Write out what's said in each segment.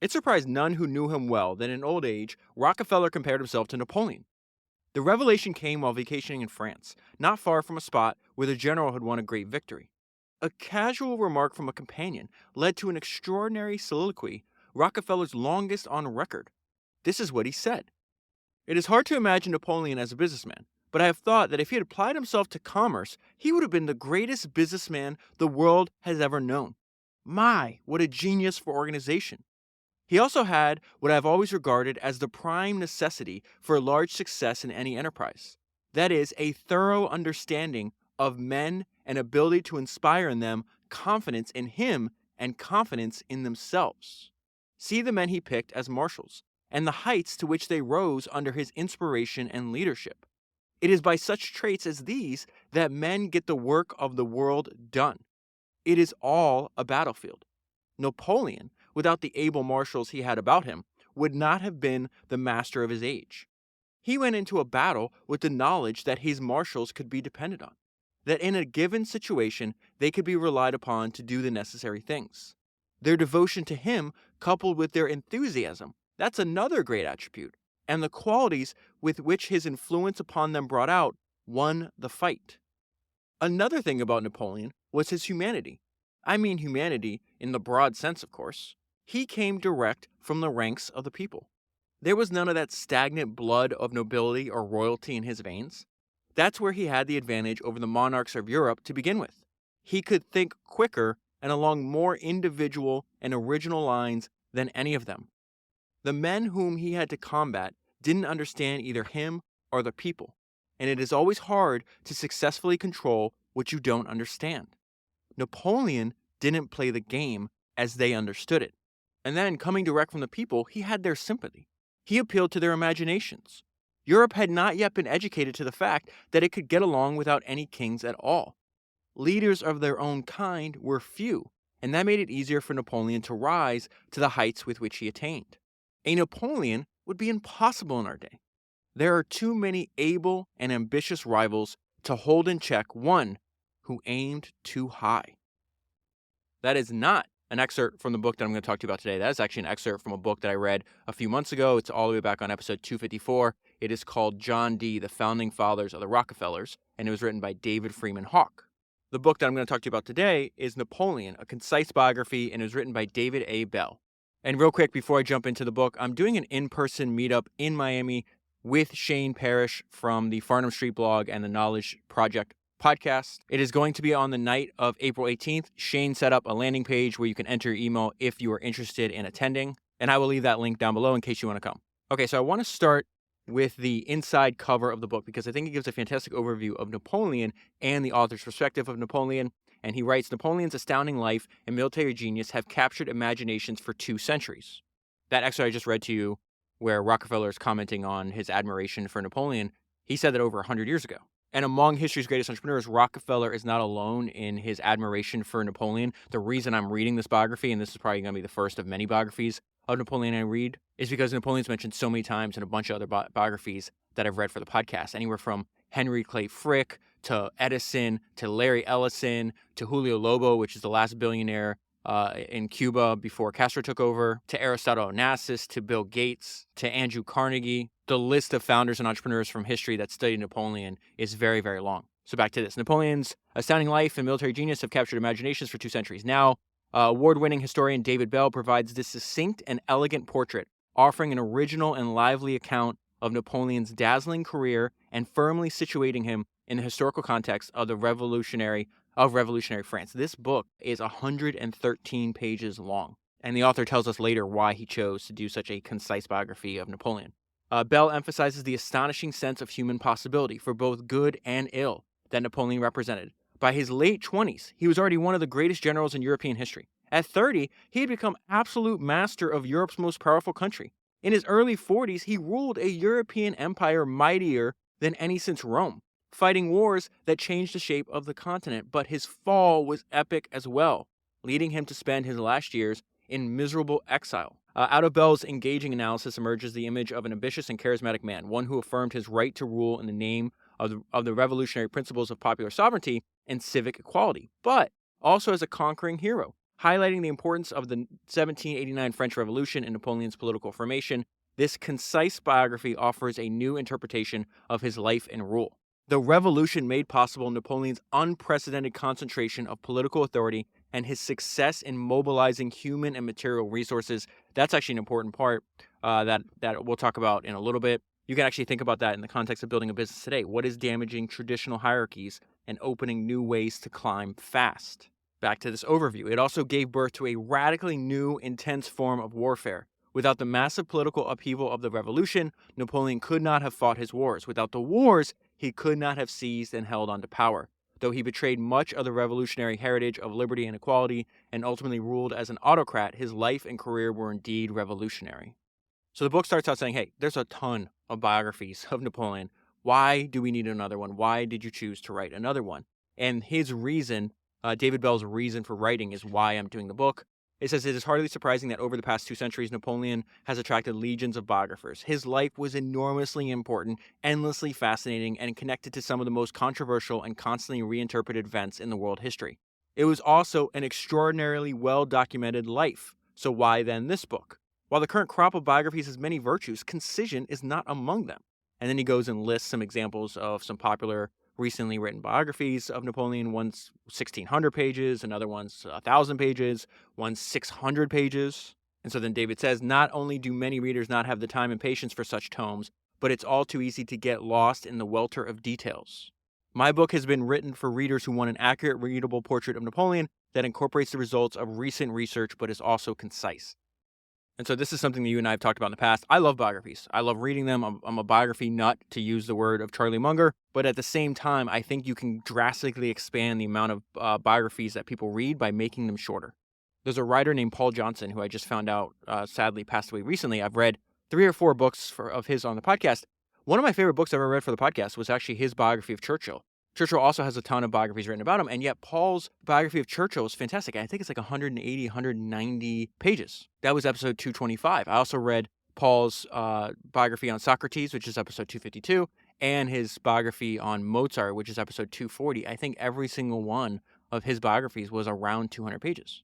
It surprised none who knew him well that in old age, Rockefeller compared himself to Napoleon. The revelation came while vacationing in France, not far from a spot where the general had won a great victory. A casual remark from a companion led to an extraordinary soliloquy, Rockefeller's longest on record. This is what he said. It is hard to imagine Napoleon as a businessman, but I have thought that if he had applied himself to commerce, he would have been the greatest businessman the world has ever known. My, what a genius for organization. He also had what I have always regarded as the prime necessity for large success in any enterprise. That is, a thorough understanding of men and ability to inspire in them confidence in him and confidence in themselves. See the men he picked as marshals, and the heights to which they rose under his inspiration and leadership. It is by such traits as these that men get the work of the world done. It is all a battlefield. Napoleon, without the able marshals he had about him, would not have been the master of his age. He went into a battle with the knowledge that his marshals could be depended on, that in a given situation they could be relied upon to do the necessary things. Their devotion to him, coupled with their enthusiasm, that's another great attribute, and the qualities with which his influence upon them brought out, won the fight. Another thing about Napoleon was his humanity. I mean humanity in the broad sense, of course. He came direct from the ranks of the people. There was none of that stagnant blood of nobility or royalty in his veins. That's where he had the advantage over the monarchs of Europe to begin with. He could think quicker and along more individual and original lines than any of them. The men whom he had to combat didn't understand either him or the people, and it is always hard to successfully control what you don't understand. Napoleon didn't play the game as they understood it. And then, coming direct from the people, he had their sympathy. He appealed to their imaginations. Europe had not yet been educated to the fact that it could get along without any kings at all. Leaders of their own kind were few, and that made it easier for Napoleon to rise to the heights with which he attained. A Napoleon would be impossible in our day. There are too many able and ambitious rivals to hold in check one who aimed too high. That is not an excerpt from the book that I'm going to talk to you about today. That is actually an excerpt from a book that I read a few months ago. It's all the way back on episode 254. It is called John D., The Founding Fathers of the Rockefellers, and it was written by David Freeman Hawke. The book that I'm going to talk to you about today is Napoleon, A Concise Biography, and it was written by David A. Bell. And real quick, before I jump into the book, I'm doing an in-person meetup in Miami with Shane Parrish from the Farnham Street blog and the Knowledge Project podcast. It is going to be on the night of April 18th. Shane set up a landing page where you can enter your email if you are interested in attending, and I will leave that link down below in case you want to come. Okay, so I want to start with the inside cover of the book because I think it gives a fantastic overview of Napoleon and the author's perspective of Napoleon. And he writes, Napoleon's astounding life and military genius have captured imaginations for 2 centuries. That excerpt I just read to you, where Rockefeller is commenting on his admiration for Napoleon, he said that over 100 years ago. And among history's greatest entrepreneurs, Rockefeller is not alone in his admiration for Napoleon. The reason I'm reading this biography, and this is probably going to be the first of many biographies of Napoleon I read, is because Napoleon's mentioned so many times in a bunch of other biographies that I've read for the podcast, anywhere from Henry Clay Frick to Edison to Larry Ellison to Julio Lobo, which is the last billionaire in Cuba before Castro took over, to Aristotle Onassis, to Bill Gates, to Andrew Carnegie. The list of founders and entrepreneurs from history that studied Napoleon is very, very long. So back to this. Napoleon's astounding life and military genius have captured imaginations for 2 centuries. Now, award-winning historian David Bell provides this succinct and elegant portrait, offering an original and lively account of Napoleon's dazzling career and firmly situating him in the historical context of revolutionary France. This book is 113 pages long, and the author tells us later why he chose to do such a concise biography of Napoleon. Bell emphasizes the astonishing sense of human possibility for both good and ill that Napoleon represented. By his late 20s, he was already one of the greatest generals in European history. At 30, he had become absolute master of Europe's most powerful country. In his early 40s, he ruled a European empire mightier than any since Rome, fighting wars that changed the shape of the continent. But his fall was epic as well, leading him to spend his last years in miserable exile. Out of Bell's engaging analysis emerges the image of an ambitious and charismatic man, one who affirmed his right to rule in the name of the revolutionary principles of popular sovereignty and civic equality, but also as a conquering hero, Highlighting the importance of the 1789 French Revolution and Napoleon's political formation, this concise biography offers a new interpretation of his life and rule. The revolution made possible Napoleon's unprecedented concentration of political authority and his success in mobilizing human and material resources. That's actually an important part that we'll talk about in a little bit. You can actually think about that in the context of building a business today. What is damaging traditional hierarchies and opening new ways to climb fast? Back to this overview. It also gave birth to a radically new, intense form of warfare. Without the massive political upheaval of the revolution, Napoleon could not have fought his wars. Without the wars, he could not have seized and held onto power. Though he betrayed much of the revolutionary heritage of liberty and equality and ultimately ruled as an autocrat, his life and career were indeed revolutionary. So the book starts out saying, hey, there's a ton of biographies of Napoleon. Why do we need another one? Why did you choose to write another one? And his reason, David Bell's reason for writing, is why I'm doing the book. It says, it is hardly surprising that over the past 2 centuries, Napoleon has attracted legions of biographers. His life was enormously important, endlessly fascinating, and connected to some of the most controversial and constantly reinterpreted events in the world history. It was also an extraordinarily well-documented life. So why then this book? While the current crop of biographies has many virtues, concision is not among them. And then he goes and lists some examples of some popular recently written biographies of Napoleon. One's 1,600 pages, another one's 1,000 pages, one's 600 pages. And so then David says, not only do many readers not have the time and patience for such tomes, but it's all too easy to get lost in the welter of details. My book has been written for readers who want an accurate, readable portrait of Napoleon that incorporates the results of recent research, but is also concise. And so this is something that you and I have talked about in the past. I love biographies. I love reading them. I'm a biography nut, to use the word of Charlie Munger. But at the same time, I think you can drastically expand the amount of biographies that people read by making them shorter. There's a writer named Paul Johnson, who I just found out sadly passed away recently. I've read 3 or 4 books of his on the podcast. One of my favorite books I've ever read for the podcast was actually his biography of Churchill. Churchill also has a ton of biographies written about him, and yet Paul's biography of Churchill is fantastic. I think it's like 180, 190 pages. That was episode 225. I also read Paul's biography on Socrates, which is episode 252, and his biography on Mozart, which is episode 240. I think every single one of his biographies was around 200 pages.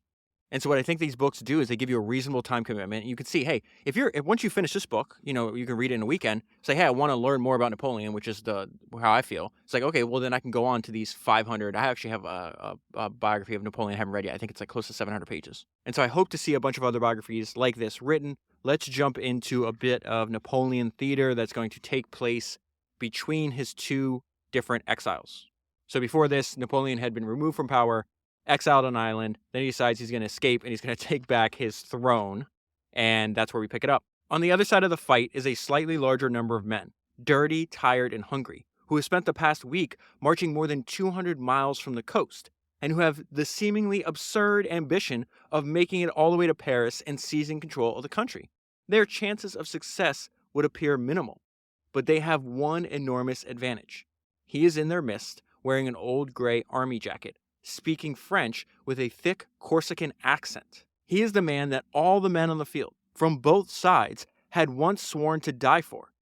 And so what I think these books do is they give you a reasonable time commitment. You can see, hey, if once you finish this book, you can read it in a weekend. Say, hey, I want to learn more about Napoleon, which is how I feel. It's like, okay, well then I can go on to these 500. I actually have a biography of Napoleon I haven't read yet. I think it's like close to 700 pages. And so I hope to see a bunch of other biographies like this written. Let's jump into a bit of Napoleon theater that's going to take place between his 2 different exiles. So before this, Napoleon had been removed from power, exiled on an island. Then he decides he's going to escape and he's going to take back his throne. And that's where we pick it up. On the other side of the fight is a slightly larger number of men, dirty, tired, and hungry, who have spent the past week marching more than 200 miles from the coast, and who have the seemingly absurd ambition of making it all the way to Paris and seizing control of the country. Their chances of success would appear minimal, but they have one enormous advantage. He is in their midst, wearing an old gray army jacket, speaking French with a thick Corsican accent. He is the man that all the men on the field, from both sides, had once sworn to die for.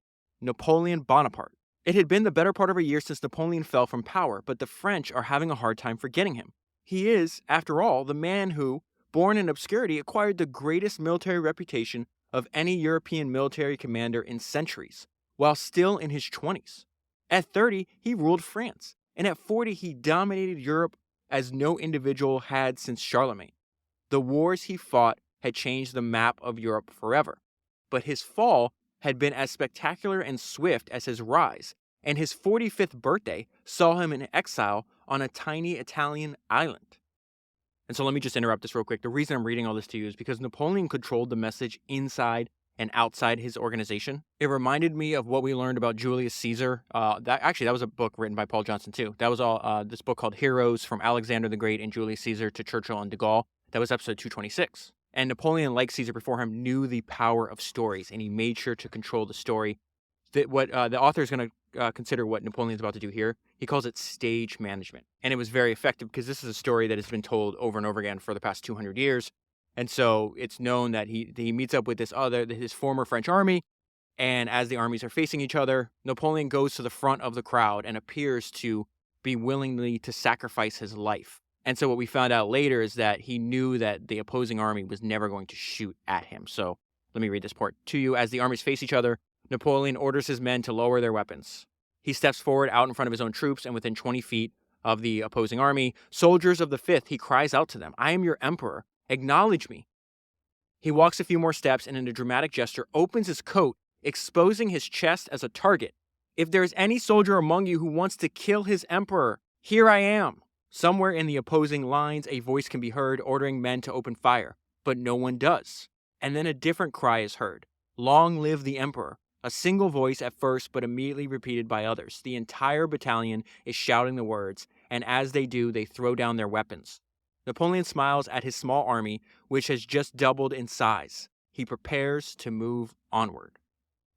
Napoleon Bonaparte. It had been the better part of a year since Napoleon fell from power, but the French are having a hard time forgetting him. He is, after all, the man who, born in obscurity, acquired the greatest military reputation of any European military commander in centuries, while still in his 20s. At 30, he ruled France, and at 40, he dominated Europe as no individual had since Charlemagne. The wars he fought had changed the map of Europe forever, but his fall had been as spectacular and swift as his rise, and his 45th birthday saw him in exile on a tiny Italian island. And so let me just interrupt this real quick. The reason I'm reading all this to you is because Napoleon controlled the message inside and outside his organization. It reminded me of what we learned about Julius Caesar. That was a book written by Paul Johnson too. That was this book called Heroes, from Alexander the Great and Julius Caesar to Churchill and de Gaulle. That was episode 226. And Napoleon, like Caesar before him, knew the power of stories, and he made sure to control the story. What the author is going to consider what Napoleon's about to do here. He calls it stage management. And it was very effective because this is a story that has been told over and over again for the past 200 years. And so it's known that he meets up with his former French army, and as the armies are facing each other, Napoleon goes to the front of the crowd and appears to be willingly to sacrifice his life. And so what we found out later is that he knew that the opposing army was never going to shoot at him. So let me read this part to you. As the armies face each other, Napoleon orders his men to lower their weapons. He steps forward out in front of his own troops and within 20 feet of the opposing army. Soldiers of the 5th, he cries out to them, "I am your emperor. Acknowledge me." He walks a few more steps and in a dramatic gesture opens his coat, exposing his chest as a target. "If there is any soldier among you who wants to kill his emperor, here I am." Somewhere in the opposing lines, a voice can be heard ordering men to open fire, but no one does. And then a different cry is heard, "Long live the emperor." A single voice at first, but immediately repeated by others. The entire battalion is shouting the words, and as they do, they throw down their weapons. Napoleon smiles at his small army, which has just doubled in size. He prepares to move onward.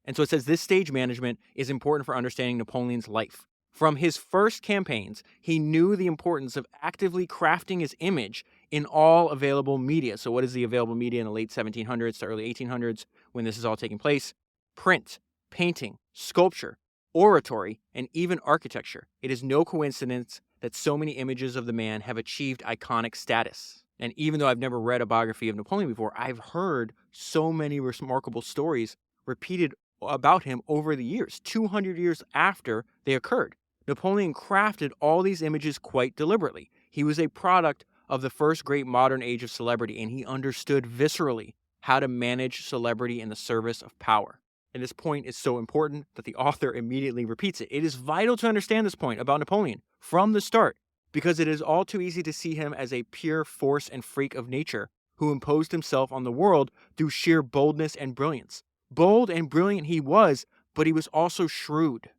And so it says this stage management is important for understanding Napoleon's life. From his first campaigns, he knew the importance of actively crafting his image in all available media. So what is the available media in the late 1700s to early 1800s when this is all taking place? Print, painting, sculpture, oratory, and even architecture. It is no coincidence that so many images of the man have achieved iconic status. And even though I've never read a biography of Napoleon before, I've heard so many remarkable stories repeated about him over the years, 200 years after they occurred. Napoleon crafted all these images quite deliberately. He was a product of the first great modern age of celebrity, and he understood viscerally how to manage celebrity in the service of power. And this point is so important that the author immediately repeats it. It is vital to understand this point about Napoleon from the start, because it is all too easy to see him as a pure force and freak of nature who imposed himself on the world through sheer boldness and brilliance. Bold and brilliant he was, but he was also shrewd.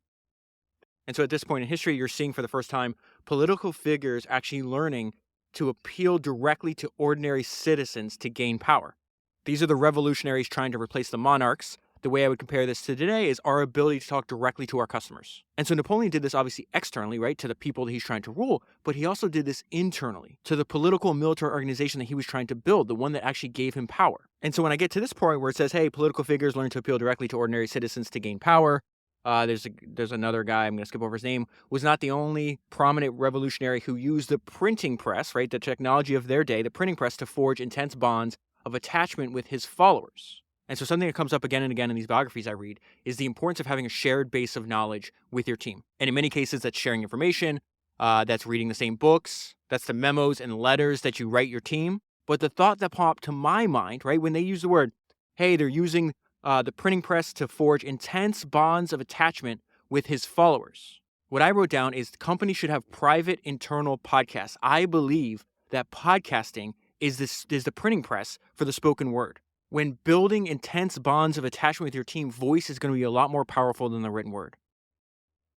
And so at this point in history, you're seeing for the first time political figures actually learning to appeal directly to ordinary citizens to gain power. These are the revolutionaries trying to replace the monarchs. The way I would compare this to today is our ability to talk directly to our customers. And so Napoleon did this obviously externally, right, to the people that he's trying to rule, but he also did this internally to the political and military organization that he was trying to build, the one that actually gave him power. And so when I get to this point where it says, hey, political figures learn to appeal directly to ordinary citizens to gain power, there's another guy, I'm going to skip over his name, was not the only prominent revolutionary who used the printing press, right, the technology of their day, the printing press, to forge intense bonds of attachment with his followers. And so something that comes up again and again in these biographies I read is the importance of having a shared base of knowledge with your team. And in many cases, that's sharing information, that's reading the same books, that's the memos and letters that you write your team. But the thought that popped to my mind, right, when they use the word, hey, they're using the printing press to forge intense bonds of attachment with his followers. What I wrote down is companies should have private internal podcasts. I believe that podcasting is the printing press for the spoken word. When building intense bonds of attachment with your team, voice is going to be a lot more powerful than the written word.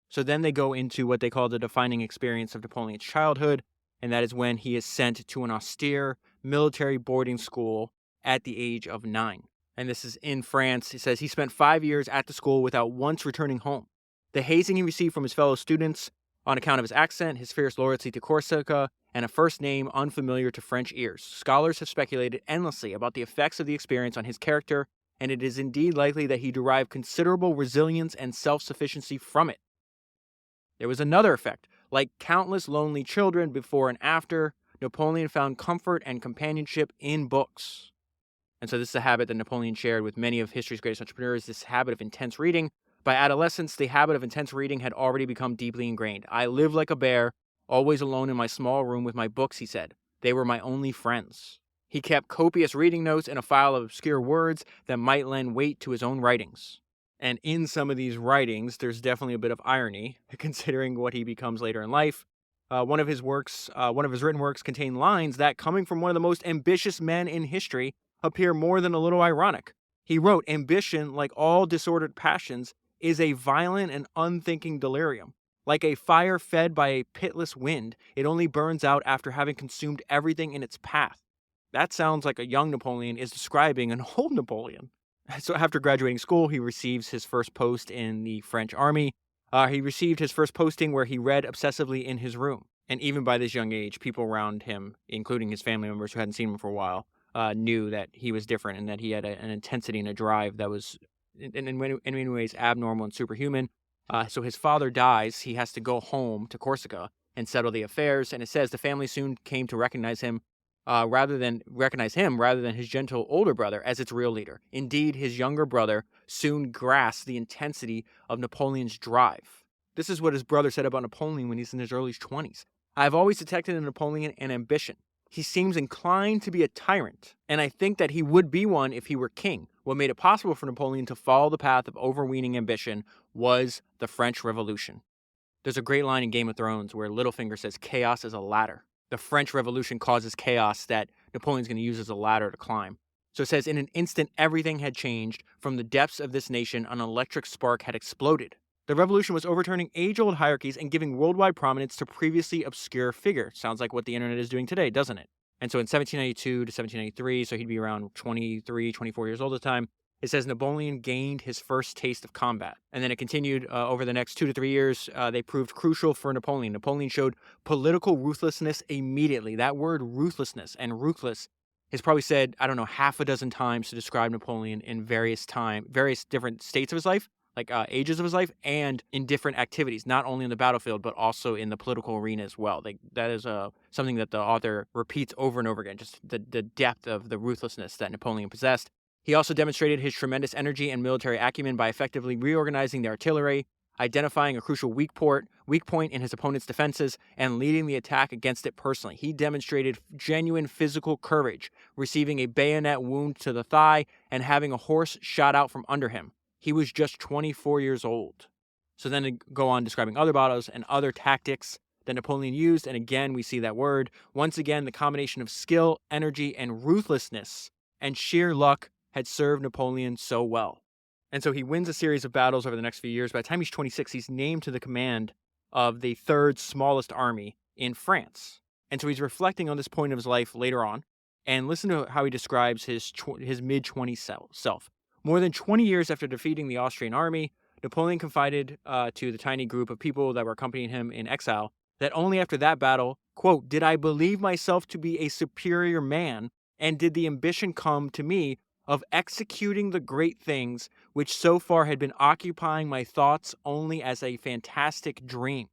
So then they go into what they call the defining experience of Napoleon's childhood, and that is when he is sent to an austere military boarding school at the age of 9. And this is in France. He says he spent 5 years at the school without once returning home. The hazing he received from his fellow students on account of his accent, his fierce loyalty to Corsica, and a first name unfamiliar to French ears. Scholars have speculated endlessly about the effects of the experience on his character, and it is indeed likely that he derived considerable resilience and self-sufficiency from it. There was another effect. Like countless lonely children before and after, Napoleon found comfort and companionship in books. And so this is a habit that Napoleon shared with many of history's greatest entrepreneurs, this habit of intense reading. By adolescence, the habit of intense reading had already become deeply ingrained. I lived like a bear, always alone in my small room with my books, he said. They were my only friends. He kept copious reading notes in a file of obscure words that might lend weight to his own writings. And in some of these writings, there's definitely a bit of irony, considering what he becomes later in life. One of his written works contain lines that, coming from one of the most ambitious men in history, appear more than a little ironic. He wrote, "Ambition, like all disordered passions, is a violent and unthinking delirium. Like a fire fed by a pitiless wind, it only burns out after having consumed everything in its path." That sounds like a young Napoleon is describing an old Napoleon. So after graduating school, he receives his first post in the French army. He received his first posting where he read obsessively in his room. And even by this young age, people around him, including his family members who hadn't seen him for a while, knew that he was different and that he had an intensity and a drive that was in many ways abnormal and superhuman. So his father dies. He has to go home to Corsica. and settle the affairs. And it says the family soon came to recognize him rather than his gentle older brother as its real leader. Indeed, his younger brother soon grasped the intensity of Napoleon's drive. This is what his brother said about Napoleon when he's in his early 20s. I've always detected in Napoleon an ambition. He seems inclined to be a tyrant, and I think that he would be one if he were king. What made it possible for Napoleon to follow the path of overweening ambition was the French Revolution. There's a great line in Game of Thrones where Littlefinger says, "Chaos is a ladder." The French Revolution causes chaos that Napoleon's going to use as a ladder to climb. So it says, in an instant, everything had changed. From the depths of this nation, an electric spark had exploded. The revolution was overturning age-old hierarchies and giving worldwide prominence to previously obscure figures. Sounds like what the internet is doing today, doesn't it? And so in 1792 to 1793, so he'd be around 23, 24 years old at the time, it says Napoleon gained his first taste of combat. And then it continued over the next 2 to 3 years. They proved crucial for Napoleon. Napoleon showed political ruthlessness immediately. That word ruthlessness and ruthless is probably said, I don't know, half a dozen times to describe Napoleon in various different states of his life, like ages of his life, and in different activities, not only in the battlefield, but also in the political arena as well. That is something that the author repeats over and over again, just the depth of the ruthlessness that Napoleon possessed. He also demonstrated his tremendous energy and military acumen by effectively reorganizing the artillery, identifying a crucial weak point in his opponent's defenses, and leading the attack against it personally. He demonstrated genuine physical courage, receiving a bayonet wound to the thigh and having a horse shot out from under him. He was just 24 years old. So then to go on describing other battles and other tactics that Napoleon used, and again we see that word. Once again, the combination of skill, energy, and ruthlessness and sheer luck had served Napoleon so well. And so he wins a series of battles over the next few years. By the time he's 26, he's named to the command of the third smallest army in France. And so he's reflecting on this point of his life later on. And listen to how he describes his mid-20s self. More than 20 years after defeating the Austrian army, Napoleon confided to the tiny group of people that were accompanying him in exile that only after that battle, quote, did I believe myself to be a superior man, and did the ambition come to me of executing the great things which so far had been occupying my thoughts only as a fantastic dream.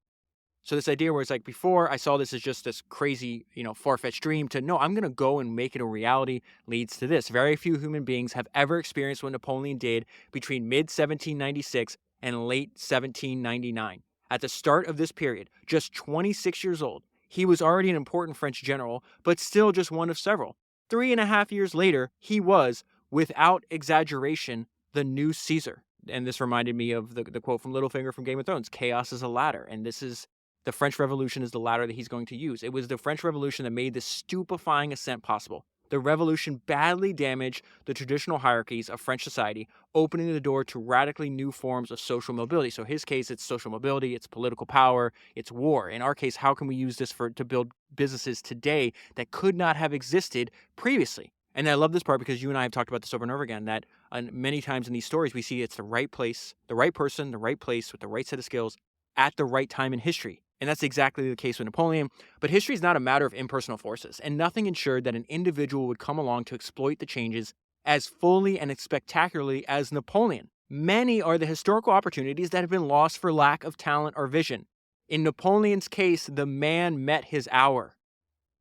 So this idea where it's like, before I saw this as just this crazy, far-fetched dream, to no, I'm going to go and make it a reality, leads to this. Very few human beings have ever experienced what Napoleon did between mid-1796 and late 1799. At the start of this period, just 26 years old, he was already an important French general, but still just one of several. 3.5 years later, he was, without exaggeration, the new Caesar. And this reminded me of the quote from Littlefinger from Game of Thrones, chaos is a ladder. And this is, the French Revolution is the ladder that he's going to use. It was the French Revolution that made this stupefying ascent possible. The revolution badly damaged the traditional hierarchies of French society, opening the door to radically new forms of social mobility. So in his case, it's social mobility, it's political power, it's war. In our case, how can we use this to build businesses today that could not have existed previously? And I love this part because you and I have talked about this over and over again, that many times in these stories, we see it's the right place, the right person, the right place with the right set of skills at the right time in history. And that's exactly the case with Napoleon. But history is not a matter of impersonal forces, and nothing ensured that an individual would come along to exploit the changes as fully and as spectacularly as Napoleon. Many are the historical opportunities that have been lost for lack of talent or vision. In Napoleon's case, the man met his hour.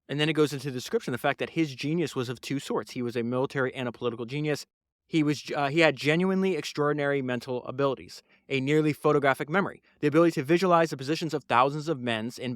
And then it goes into the description, the fact that his genius was of two sorts. He was a military and a political genius. He had genuinely extraordinary mental abilities, a nearly photographic memory, the ability to visualize the positions of thousands of men in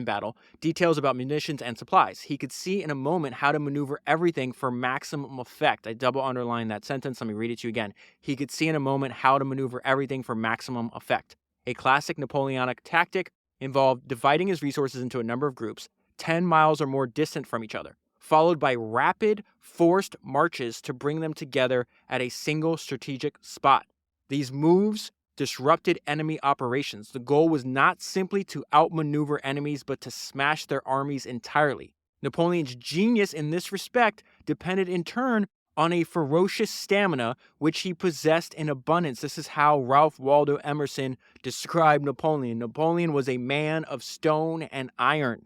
battle, details about munitions and supplies. He could see in a moment how to maneuver everything for maximum effect. I double underline that sentence. Let me read it to you again. He could see in a moment how to maneuver everything for maximum effect. A classic Napoleonic tactic involved dividing his resources into a number of groups, 10 miles or more distant from each other, followed by rapid, forced marches to bring them together at a single strategic spot. These moves disrupted enemy operations. The goal was not simply to outmaneuver enemies, but to smash their armies entirely. Napoleon's genius in this respect depended in turn on a ferocious stamina which he possessed in abundance. This is how Ralph Waldo Emerson described Napoleon. Napoleon was a man of stone and iron.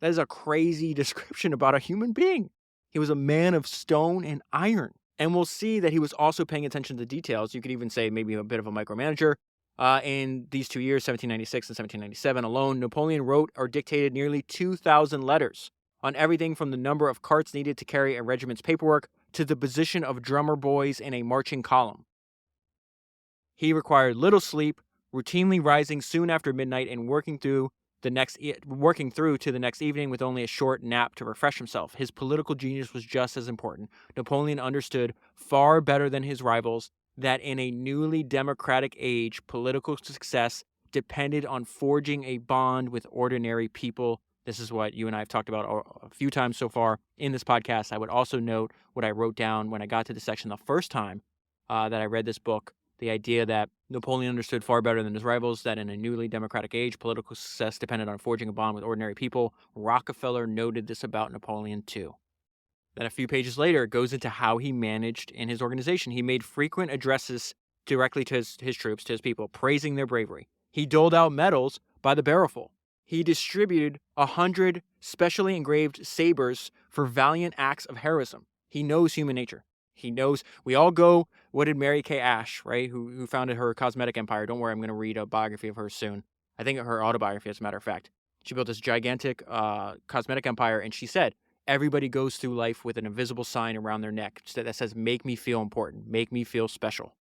That is a crazy description about a human being. He was a man of stone and iron. And we'll see that he was also paying attention to details. You could even say maybe a bit of a micromanager. In these 2 years, 1796 and 1797 alone, Napoleon wrote or dictated nearly 2,000 letters on everything from the number of carts needed to carry a regiment's paperwork to the position of drummer boys in a marching column. He required little sleep, routinely rising soon after midnight and working through to the next evening with only a short nap to refresh himself. His political genius was just as important. Napoleon understood far better than his rivals that in a newly democratic age, political success depended on forging a bond with ordinary people. This is what you and I have talked about a few times so far in this podcast. I would also note what I wrote down when I got to this section the first time that I read this book, the idea that Napoleon understood far better than his rivals that in a newly democratic age, political success depended on forging a bond with ordinary people. Rockefeller noted this about Napoleon too. Then a few pages later, it goes into how he managed in his organization. He made frequent addresses directly to his troops, to his people, praising their bravery. He doled out medals by the barrelful. He distributed 100 specially engraved sabers for valiant acts of heroism. He knows human nature. He knows we all go. What did Mary Kay Ash, right, who founded her cosmetic empire? Don't worry, I'm going to read a biography of her soon. I think her autobiography, as a matter of fact. She built this gigantic cosmetic empire, and she said, everybody goes through life with an invisible sign around their neck that says, make me feel important, make me feel special.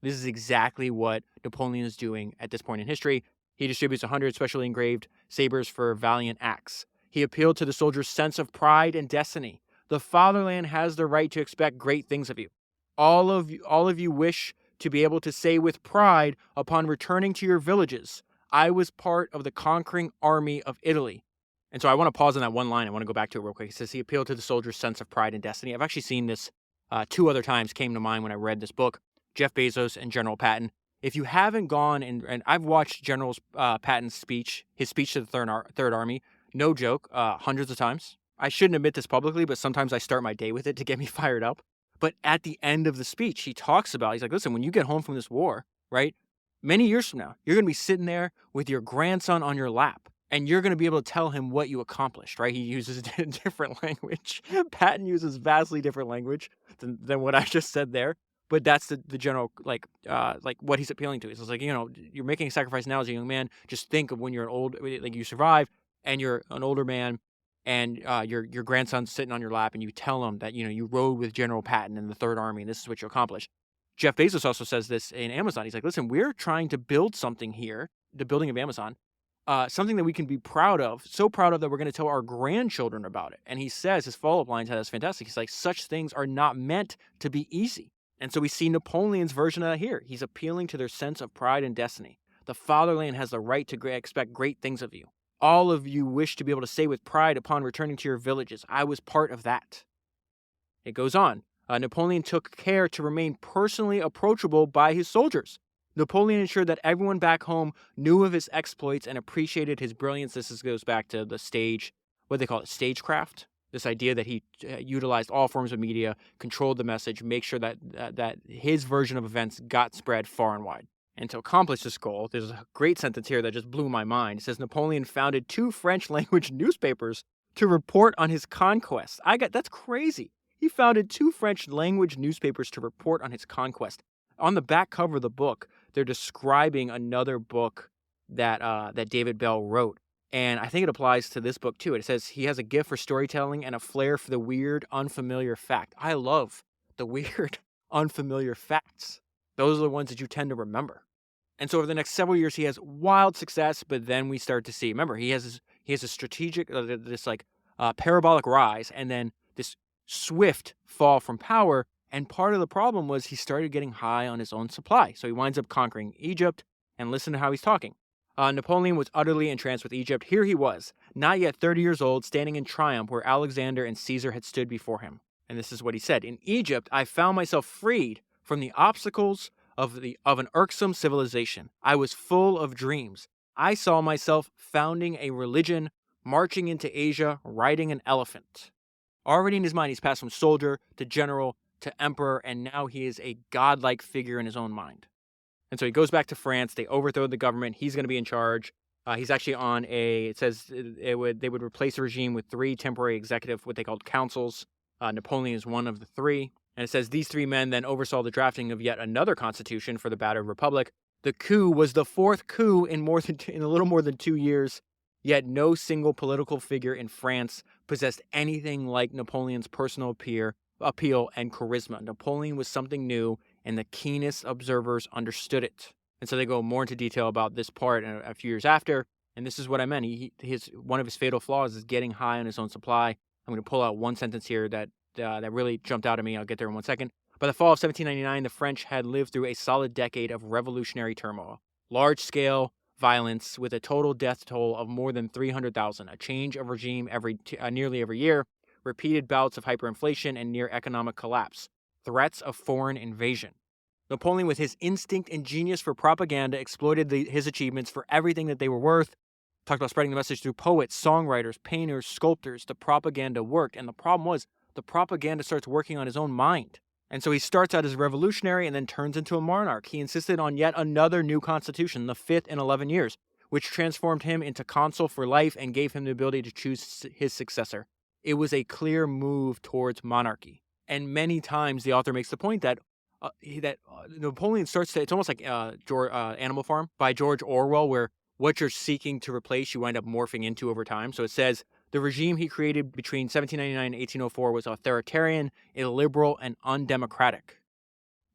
This is exactly what Napoleon is doing at this point in history. He distributes 100 specially engraved sabers for valiant acts. He appealed to the soldiers' sense of pride and destiny. The fatherland has the right to expect great things of you. All of you wish to be able to say with pride upon returning to your villages, I was part of the conquering army of Italy. And so I want to pause on that one line. I want to go back to it real quick. It says he appealed to the soldiers' sense of pride and destiny. I've actually seen this 2 other times, came to mind when I read this book, Jeff Bezos and General Patton. If you haven't gone, and I've watched General Patton's speech, his speech to the Third Army, no joke, hundreds of times. I shouldn't admit this publicly, but sometimes I start my day with it to get me fired up. But at the end of the speech, he talks about, he's like, listen, when you get home from this war, right, many years from now, you're going to be sitting there with your grandson on your lap, and you're going to be able to tell him what you accomplished, right? He uses a different language. Patton uses vastly different language than what I just said there. But that's the general, like what he's appealing to. It's like, you're making a sacrifice now as a young man. Just think of when you're you survive, and you're an older man, and your grandson's sitting on your lap, and you tell him that, you rode with General Patton in the Third Army, and this is what you accomplished. Jeff Bezos also says this in Amazon. He's like, listen, we're trying to build something here, the building of Amazon, something that we can be proud of, so proud of that we're going to tell our grandchildren about it. And he says, his follow-up line is fantastic. He's like, such things are not meant to be easy. And so we see Napoleon's version of that here. He's appealing to their sense of pride and destiny. The fatherland has the right to expect great things of you. All of you wish to be able to say with pride upon returning to your villages, I was part of that. It goes on. Napoleon took care to remain personally approachable by his soldiers. Napoleon ensured that everyone back home knew of his exploits and appreciated his brilliance. This goes back to the stagecraft. This idea that he utilized all forms of media, controlled the message, make sure that his version of events got spread far and wide. And to accomplish this goal, there's a great sentence here that just blew my mind. It says Napoleon founded 2 French-language newspapers to report on his conquest. That's crazy. He founded 2 French-language newspapers to report on his conquest. On the back cover of the book, they're describing another book that David Bell wrote. And I think it applies to this book too. It says he has a gift for storytelling and a flair for the weird, unfamiliar fact. I love the weird, unfamiliar facts. Those are the ones that you tend to remember. And so over the next several years, he has wild success, but then we start to see, remember, he has a strategic, parabolic rise, and then this swift fall from power. And part of the problem was he started getting high on his own supply. So he winds up conquering Egypt, and listen to how he's talking. Napoleon was utterly entranced with Egypt. Here he was, not yet 30 years old, standing in triumph where Alexander and Caesar had stood before him. And this is what he said. In Egypt, I found myself freed from the obstacles of an irksome civilization. I was full of dreams. I saw myself founding a religion, marching into Asia, riding an elephant. Already in his mind, he's passed from soldier to general to emperor, and now he is a godlike figure in his own mind. And so he goes back to France. They overthrow the government. He's going to be in charge. He's actually on it says they would replace the regime with 3 temporary executive, what they called councils. Napoleon is one of the 3. And it says these 3 men then oversaw the drafting of yet another constitution for the battered republic. The coup was the fourth coup in a little more than 2 years, yet no single political figure in France possessed anything like Napoleon's personal appeal and charisma. Napoleon was something new, and the keenest observers understood it. And so they go more into detail about this part a few years after, and this is what I meant. One of his fatal flaws is getting high on his own supply. I'm going to pull out one sentence here that really jumped out at me. I'll get there in 1 second. By the fall of 1799, the French had lived through a solid decade of revolutionary turmoil, large-scale violence with a total death toll of more than 300,000, a change of regime nearly every year, repeated bouts of hyperinflation and near economic collapse, threats of foreign invasion. Napoleon, with his instinct and genius for propaganda, exploited his achievements for everything that they were worth. Talked about spreading the message through poets, songwriters, painters, sculptors. The propaganda worked, and the problem was the propaganda starts working on his own mind. And so he starts out as a revolutionary and then turns into a monarch. He insisted on yet another new constitution, the fifth in 11 years, which transformed him into consul for life and gave him the ability to choose his successor. It was a clear move towards monarchy. And many times the author makes the point that Napoleon starts to, it's almost like Animal Farm by George Orwell, where what you're seeking to replace, you wind up morphing into over time. So it says, the regime he created between 1799 and 1804 was authoritarian, illiberal, and undemocratic.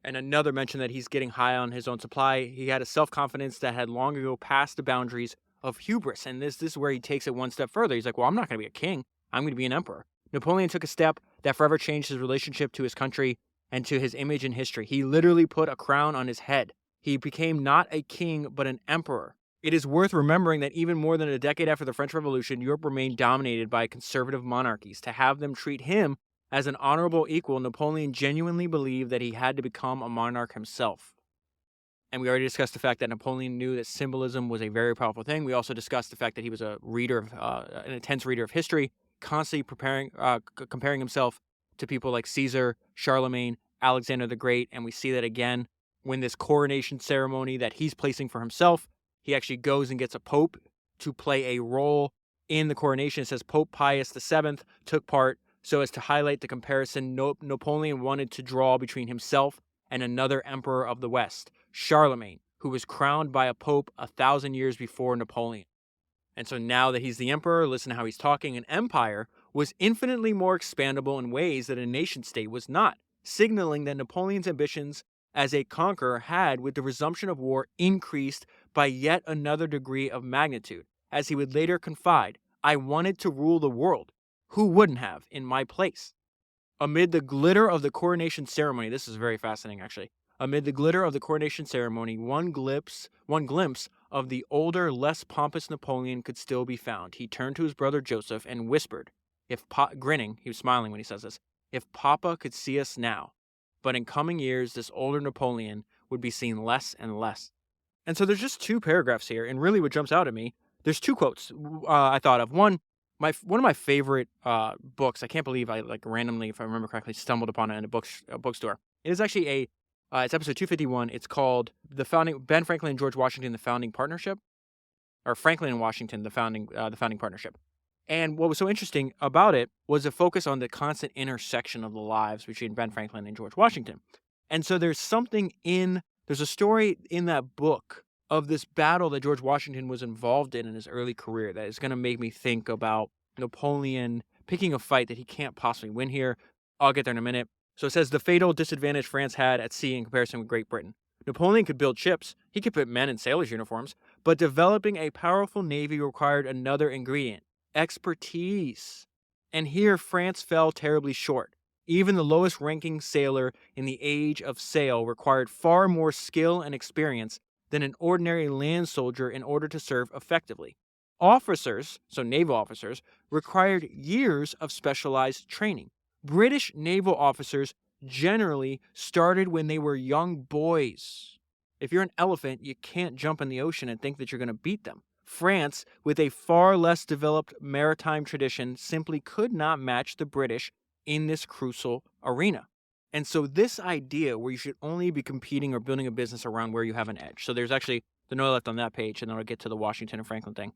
And another mention that he's getting high on his own supply. He had a self-confidence that had long ago passed the boundaries of hubris. And this is where he takes it one step further. He's like, well, I'm not going to be a king. I'm going to be an emperor. Napoleon took a step that forever changed his relationship to his country and to his image in history. He literally put a crown on his head. He became not a king, but an emperor. It is worth remembering that even more than a decade after the French Revolution, Europe remained dominated by conservative monarchies. To have them treat him as an honorable equal, Napoleon genuinely believed that he had to become a monarch himself. And we already discussed the fact that Napoleon knew that symbolism was a very powerful thing. We also discussed the fact that he was an intense reader of history, constantly comparing himself to people like Caesar, Charlemagne, Alexander the Great. And we see that again when this coronation ceremony that he's placing for himself, he actually goes and gets a pope to play a role in the coronation. It says Pope Pius VII took part so as to highlight the comparison Napoleon wanted to draw between himself and another emperor of the West, Charlemagne, who was crowned by a pope 1,000 years before Napoleon. And so now that he's the emperor, listen to how he's talking. An empire was infinitely more expandable in ways that a nation-state was not, signaling that Napoleon's ambitions as a conqueror had, with the resumption of war, increased by yet another degree of magnitude. As he would later confide, I wanted to rule the world. Who wouldn't have in my place? Amid the glitter of the coronation ceremony, this is very fascinating actually, amid the glitter of the coronation ceremony, one glimpse of the older, less pompous Napoleon could still be found. He turned to his brother Joseph and whispered, grinning, he was smiling when he says this, if Papa could see us now. But in coming years, this older Napoleon would be seen less and less. And so there's just two paragraphs here, and really what jumps out at me, there's two quotes I thought of. One of my favorite books, I can't believe I randomly, if I remember correctly, stumbled upon it in a bookstore. It is actually it's episode 251. It's called Ben Franklin and George Washington, the Founding Partnership, or Franklin and Washington, the Founding Partnership. And what was so interesting about it was a focus on the constant intersection of the lives between Ben Franklin and George Washington. And so there's a story in that book of this battle that George Washington was involved in his early career that is going to make me think about Napoleon picking a fight that he can't possibly win here. I'll get there in a minute. So it says the fatal disadvantage France had at sea in comparison with Great Britain. Napoleon could build ships, he could put men in sailors' uniforms, but developing a powerful navy required another ingredient: expertise. And here France fell terribly short. Even the lowest ranking sailor in the age of sail required far more skill and experience than an ordinary land soldier in order to serve effectively. Officers, so naval officers, required years of specialized training. British naval officers generally started when they were young boys. If you're an elephant, you can't jump in the ocean and think that you're going to beat them. France, with a far less developed maritime tradition, simply could not match the British in this crucial arena. And so this idea where you should only be competing or building a business around where you have an edge. So there's actually the note left on that page, and then I'll get to the Washington and Franklin thing.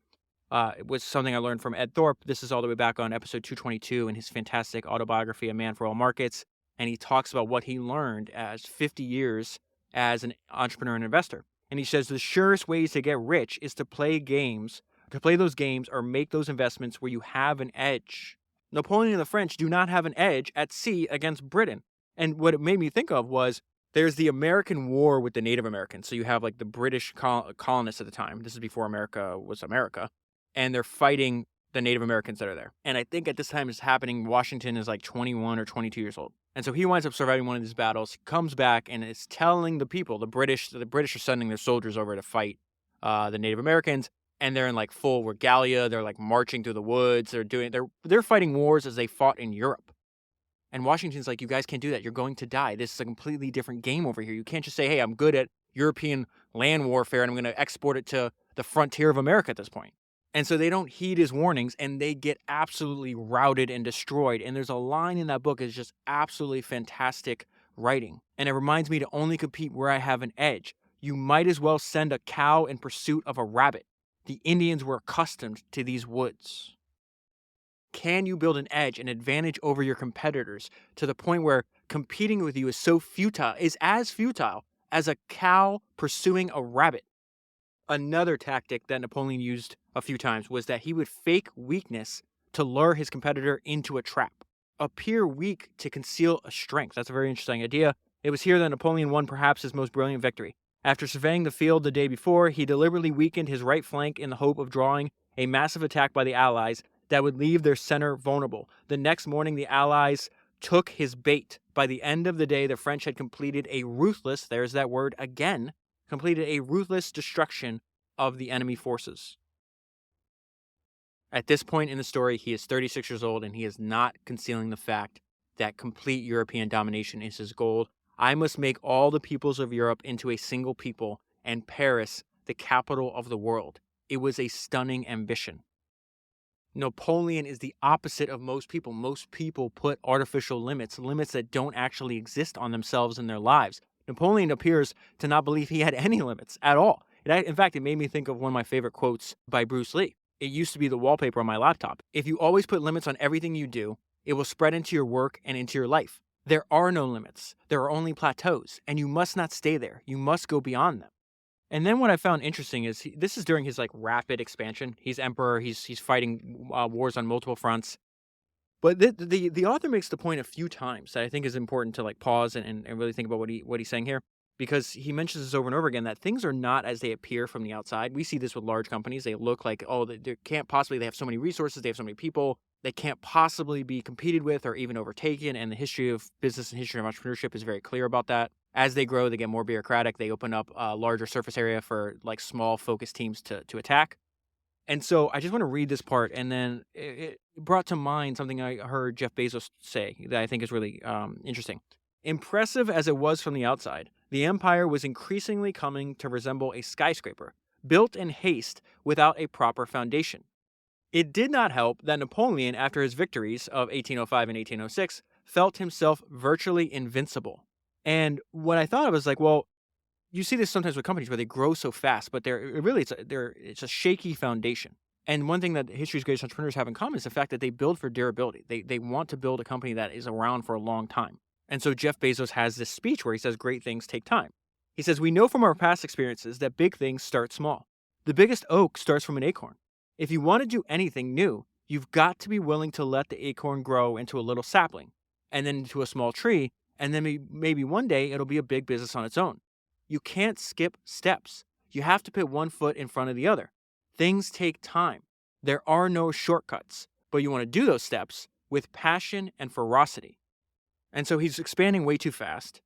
It was something I learned from Ed Thorpe. This is all the way back on episode 222 in his fantastic autobiography, A Man for All Markets. And he talks about what he learned as 50 years as an entrepreneur and investor. And he says the surest ways to get rich is to play those games or make those investments where you have an edge. Napoleon and the French do not have an edge at sea against Britain. And what it made me think of was there's the American War with the Native Americans. So you have like the British colonists at the time. This is before America was America. And they're fighting the Native Americans that are there. And I think at this time it's happening, Washington is like 21 or 22 years old. And so he winds up surviving one of these battles, comes back and is telling the people, the British are sending their soldiers over to fight the Native Americans. And they're in like full regalia. They're like marching through the woods. They're fighting wars as they fought in Europe. And Washington's like, you guys can't do that. You're going to die. This is a completely different game over here. You can't just say, hey, I'm good at European land warfare and I'm going to export it to the frontier of America at this point. And so they don't heed his warnings and they get absolutely routed and destroyed. And there's a line in that book that's just absolutely fantastic writing. And it reminds me to only compete where I have an edge. You might as well send a cow in pursuit of a rabbit. The Indians were accustomed to these woods. Can you build an edge, an advantage over your competitors to the point where competing with you is as futile as a cow pursuing a rabbit? Another tactic that Napoleon used a few times was that he would fake weakness to lure his competitor into a trap. Appear weak to conceal a strength. That's a very interesting idea. It was here that Napoleon won perhaps his most brilliant victory. After surveying the field the day before, he deliberately weakened his right flank in the hope of drawing a massive attack by the Allies that would leave their center vulnerable. The next morning, the Allies took his bait. By the end of the day, the French had completed a ruthless destruction of the enemy forces. At this point in the story, he is 36 years old and he is not concealing the fact that complete European domination is his goal. I must make all the peoples of Europe into a single people and Paris the capital of the world. It was a stunning ambition. Napoleon is the opposite of most people. Most people put artificial limits that don't actually exist on themselves in their lives. Napoleon appears to not believe he had any limits at all. In fact, it made me think of one of my favorite quotes by Bruce Lee. It used to be the wallpaper on my laptop. If you always put limits on everything you do, it will spread into your work and into your life. There are no limits. There are only plateaus, and you must not stay there. You must go beyond them. And then what I found interesting is this is during his like rapid expansion. He's emperor. He's fighting wars on multiple fronts. But the author makes the point a few times that I think is important to like pause and really think about what he's saying here, because he mentions this over and over again that things are not as they appear from the outside. We see this with large companies. They look like, they have so many resources, they have so many people, they can't possibly be competed with or even overtaken. And the history of business and history of entrepreneurship is very clear about that. As they grow, they get more bureaucratic. They open up a larger surface area for like small focused teams to attack. And so I just want to read this part, and then it brought to mind something I heard Jeff Bezos say that I think is really interesting. Impressive as it was from the outside, the empire was increasingly coming to resemble a skyscraper, built in haste without a proper foundation. It did not help that Napoleon, after his victories of 1805 and 1806, felt himself virtually invincible. And what I thought of was like, well, you see this sometimes with companies where they grow so fast, but it's a shaky foundation. And one thing that history's greatest entrepreneurs have in common is the fact that they build for durability. They want to build a company that is around for a long time. And so Jeff Bezos has this speech where he says great things take time. He says, we know from our past experiences that big things start small. The biggest oak starts from an acorn. If you want to do anything new, you've got to be willing to let the acorn grow into a little sapling, and then into a small tree, and then maybe one day it'll be a big business on its own. You can't skip steps. You have to put one foot in front of the other. Things take time. There are no shortcuts, but you want to do those steps with passion and ferocity. And so he's expanding way too fast.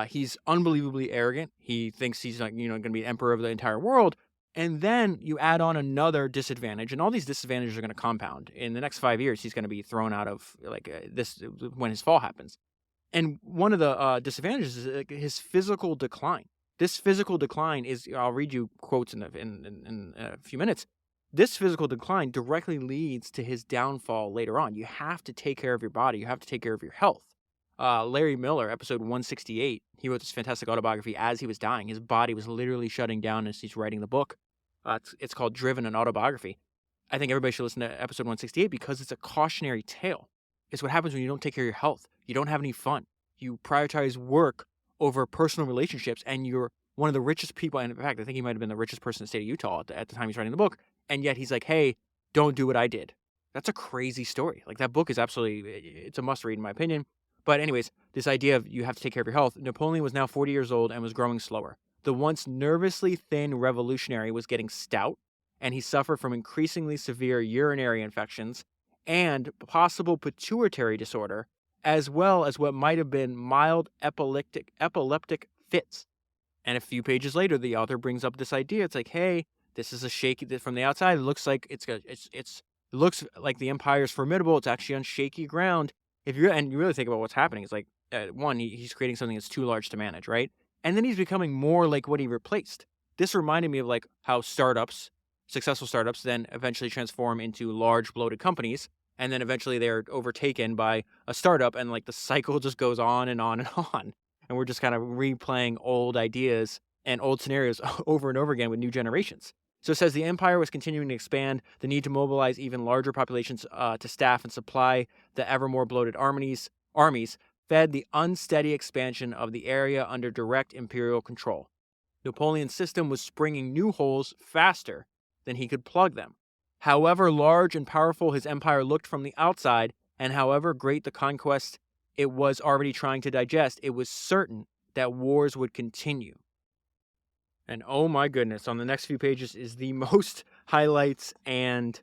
He's unbelievably arrogant. He thinks he's going to be emperor of the entire world. And then you add on another disadvantage, and all these disadvantages are going to compound. In the next 5 years, he's going to be thrown out of this when his fall happens. And one of the disadvantages is his physical decline. This physical decline is, I'll read you quotes in a few minutes. This physical decline directly leads to his downfall later on. You have to take care of your body. You have to take care of your health. Larry Miller, episode 168, he wrote this fantastic autobiography as he was dying. His body was literally shutting down as he's writing the book. It's called Driven, an Autobiography. I think everybody should listen to episode 168 because it's a cautionary tale. It's what happens when you don't take care of your health. You don't have any fun. You prioritize work over personal relationships, and you're one of the richest people. And in fact, I think he might have been the richest person in the state of Utah at the time he's writing the book. And yet he's like, hey, don't do what I did. That's a crazy story. Like, that book is it's a must read in my opinion. But anyways, this idea of you have to take care of your health. Napoleon was now 40 years old and was growing slower. The once nervously thin revolutionary was getting stout, and he suffered from increasingly severe urinary infections and possible pituitary disorder, as well as what might have been mild epileptic fits. And a few pages later, the author brings up this idea. It's like, hey, this is a shaky. From the outside, it looks like it looks like the empire is formidable. It's actually on shaky ground. And you really think about what's happening, it's like, one, he's creating something that's too large to manage, right? And then he's becoming more like what he replaced. This reminded me of like how successful startups, then eventually transform into large bloated companies, and then eventually they're overtaken by a startup, and like the cycle just goes on and on and on. And we're just kind of replaying old ideas and old scenarios over and over again with new generations. So it says the empire was continuing to expand, the need to mobilize even larger populations to staff and supply the ever more bloated armies fed the unsteady expansion of the area under direct imperial control. Napoleon's system was springing new holes faster than he could plug them. However large and powerful his empire looked from the outside, and however great the conquest it was already trying to digest, it was certain that wars would continue. And oh my goodness, on the next few pages is the most highlights and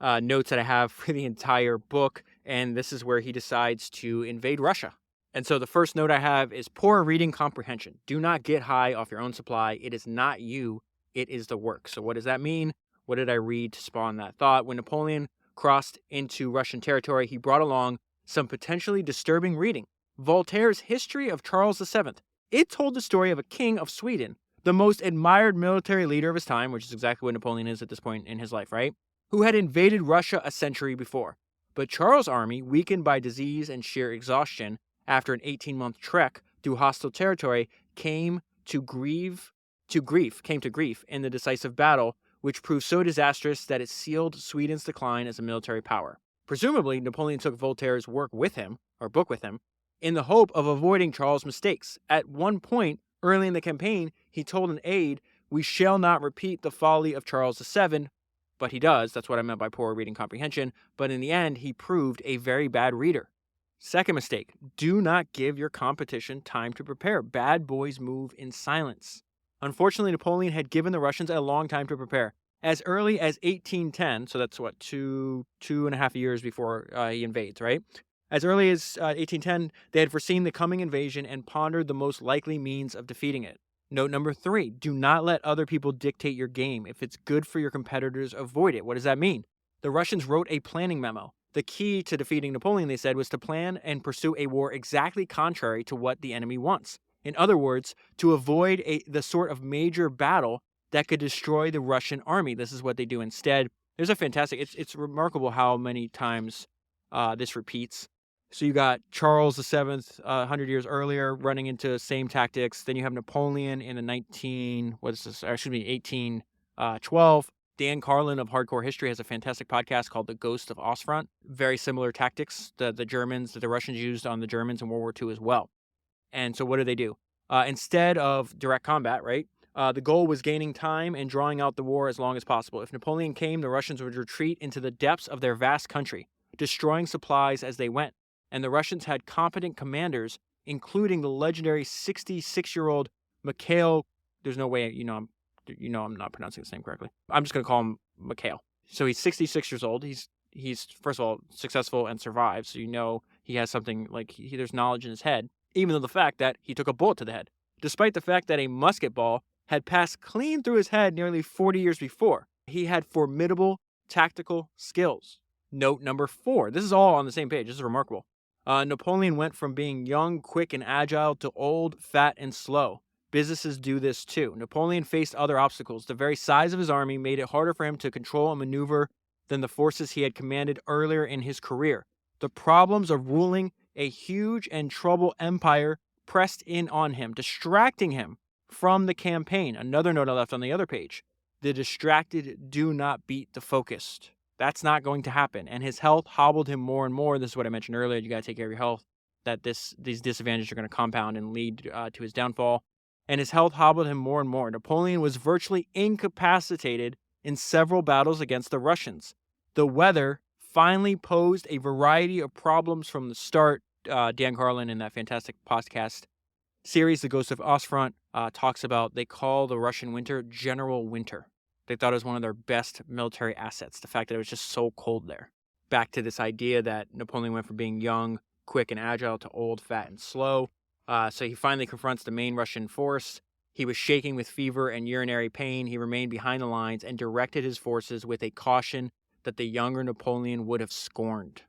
notes that I have for the entire book. And this is where he decides to invade Russia. And so the first note I have is poor reading comprehension. Do not get high off your own supply. It is not you, it is the work. So what does that mean? What did I read to spawn that thought? When Napoleon crossed into Russian territory, he brought along some potentially disturbing reading. Voltaire's History of Charles VII. It told the story of a king of Sweden, the most admired military leader of his time, which is exactly what Napoleon is at this point in his life, right? Who had invaded Russia a century before. But Charles' army, weakened by disease and sheer exhaustion after an 18-month trek through hostile territory, came to grief in the decisive battle, which proved so disastrous that it sealed Sweden's decline as a military power. Presumably, Napoleon took Voltaire's book with him, in the hope of avoiding Charles' mistakes. At one point, early in the campaign, he told an aide, "We shall not repeat the folly of Charles VII," but he does. That's what I meant by poor reading comprehension. But in the end, he proved a very bad reader. Second mistake, do not give your competition time to prepare. Bad boys move in silence. Unfortunately, Napoleon had given the Russians a long time to prepare. As early as 1810, so that's what, two and a half years before he invades, right? As early as 1810, they had foreseen the coming invasion and pondered the most likely means of defeating it. Note number 3, do not let other people dictate your game. If it's good for your competitors, avoid it. What does that mean? The Russians wrote a planning memo. The key to defeating Napoleon, they said, was to plan and pursue a war exactly contrary to what the enemy wants. In other words, to avoid the sort of major battle that could destroy the Russian army. This is what they do instead. There's a fantastic, it's remarkable how many times this repeats. So you got Charles VII, 100 years earlier, running into the same tactics. Then you have Napoleon in the 1812. Dan Carlin of Hardcore History has a fantastic podcast called The Ghost of Ostfront. Very similar tactics that the Russians used on the Germans in World War II as well. And so what do? Instead of direct combat, right? The goal was gaining time and drawing out the war as long as possible. If Napoleon came, the Russians would retreat into the depths of their vast country, destroying supplies as they went. And the Russians had competent commanders, including the legendary 66-year-old Mikhail. There's no way, I'm not pronouncing his name correctly. I'm just going to call him Mikhail. So he's 66 years old. He's first of all successful and survived. So he has something like there's knowledge in his head, even though the fact that he took a bullet to the head, despite the fact that a musket ball had passed clean through his head nearly 40 years before. He had formidable tactical skills. Note number 4. This is all on the same page. This is remarkable. Napoleon went from being young, quick, and agile to old, fat, and slow. Businesses do this too. Napoleon faced other obstacles. The very size of his army made it harder for him to control and maneuver than the forces he had commanded earlier in his career. The problems of ruling a huge and troubled empire pressed in on him, distracting him from the campaign. Another note I left on the other page. The distracted do not beat the focused. That's not going to happen. And his health hobbled him more and more. This is what I mentioned earlier. You got to take care of your health. that these disadvantages are going to compound and lead to his downfall, and his health hobbled him more and more. Napoleon was virtually incapacitated in several battles against the Russians. The weather finally posed a variety of problems from the start. Dan Carlin, in that fantastic podcast series, The Ghost of Ostfront, talks about, they call the Russian winter General Winter. They thought it was one of their best military assets, the fact that it was just so cold there. Back to this idea that Napoleon went from being young, quick, and agile to old, fat, and slow. So he finally confronts the main Russian force. He was shaking with fever and urinary pain. He remained behind the lines and directed his forces with a caution that the younger Napoleon would have scorned.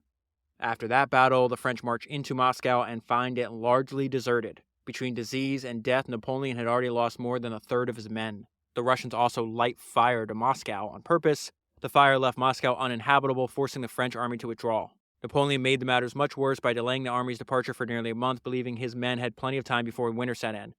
After that battle, the French marched into Moscow and find it largely deserted. Between disease and death, Napoleon had already lost more than a third of his men. The Russians also light fire to Moscow on purpose. The fire left Moscow uninhabitable, forcing the French army to withdraw. Napoleon made the matters much worse by delaying the army's departure for nearly a month, believing his men had plenty of time before winter set in.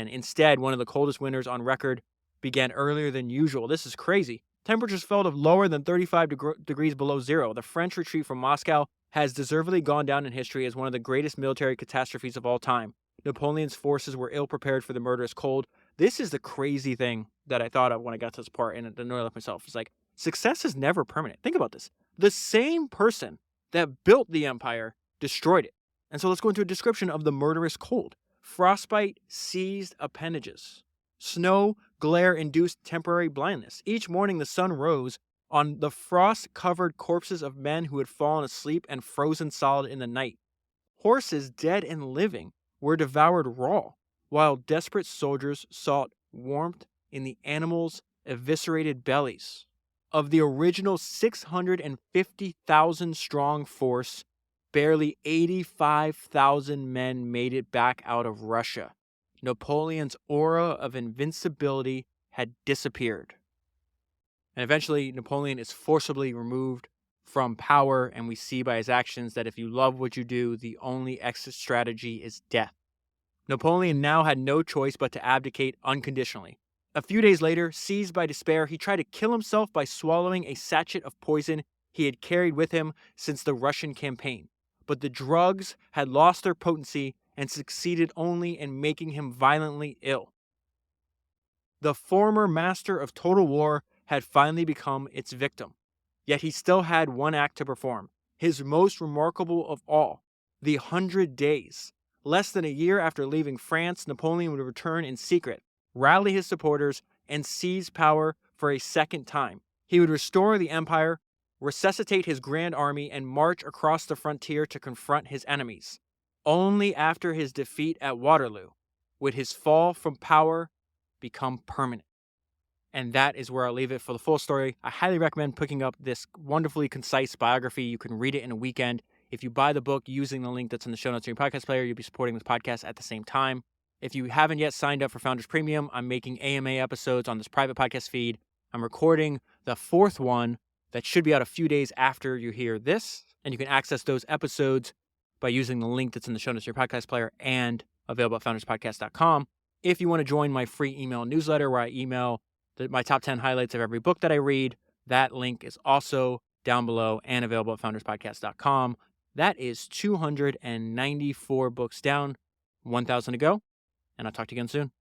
Instead, one of the coldest winters on record began earlier than usual. This is crazy. Temperatures fell to lower than 35 degrees below zero. The French retreat from Moscow has deservedly gone down in history as one of the greatest military catastrophes of all time. Napoleon's forces were ill-prepared for the murderous cold. This is the crazy thing that I thought of when I got to this part, and it annoyed myself. It's like, success is never permanent. Think about this. The same person that built the empire destroyed it. And so let's go into a description of the murderous cold. Frostbite seized appendages. Snow glare induced temporary blindness. Each morning the sun rose on the frost-covered corpses of men who had fallen asleep and frozen solid in the night. Horses, dead and living, were devoured raw, while desperate soldiers sought warmth in the animals' eviscerated bellies. Of the original 650,000 strong force, barely 85,000 men made it back out of Russia. Napoleon's aura of invincibility had disappeared. And eventually, Napoleon is forcibly removed from power, and we see by his actions that if you love what you do, the only exit strategy is death. Napoleon now had no choice but to abdicate unconditionally. A few days later, seized by despair, he tried to kill himself by swallowing a sachet of poison he had carried with him since the Russian campaign. But the drugs had lost their potency and succeeded only in making him violently ill. The former master of total war had finally become its victim. Yet he still had one act to perform, his most remarkable of all, the 100 Days. Less than a year after leaving France, Napoleon would return in secret, rally his supporters, and seize power for a second time. He would restore the empire, resuscitate his grand army, and march across the frontier to confront his enemies. Only after his defeat at Waterloo would his fall from power become permanent. And that is where I'll leave it for the full story. I highly recommend picking up this wonderfully concise biography. You can read it in a weekend. If you buy the book using the link that's in the show notes of your podcast player, you'll be supporting this podcast at the same time. If you haven't yet signed up for Founders Premium, I'm making AMA episodes on this private podcast feed. I'm recording the fourth one that should be out a few days after you hear this. And you can access those episodes by using the link that's in the show notes of your podcast player and available at founderspodcast.com. If you want to join my free email newsletter where I email my top 10 highlights of every book that I read, that link is also down below and available at founderspodcast.com. That is 294 books down, 1,000 to go, and I'll talk to you again soon.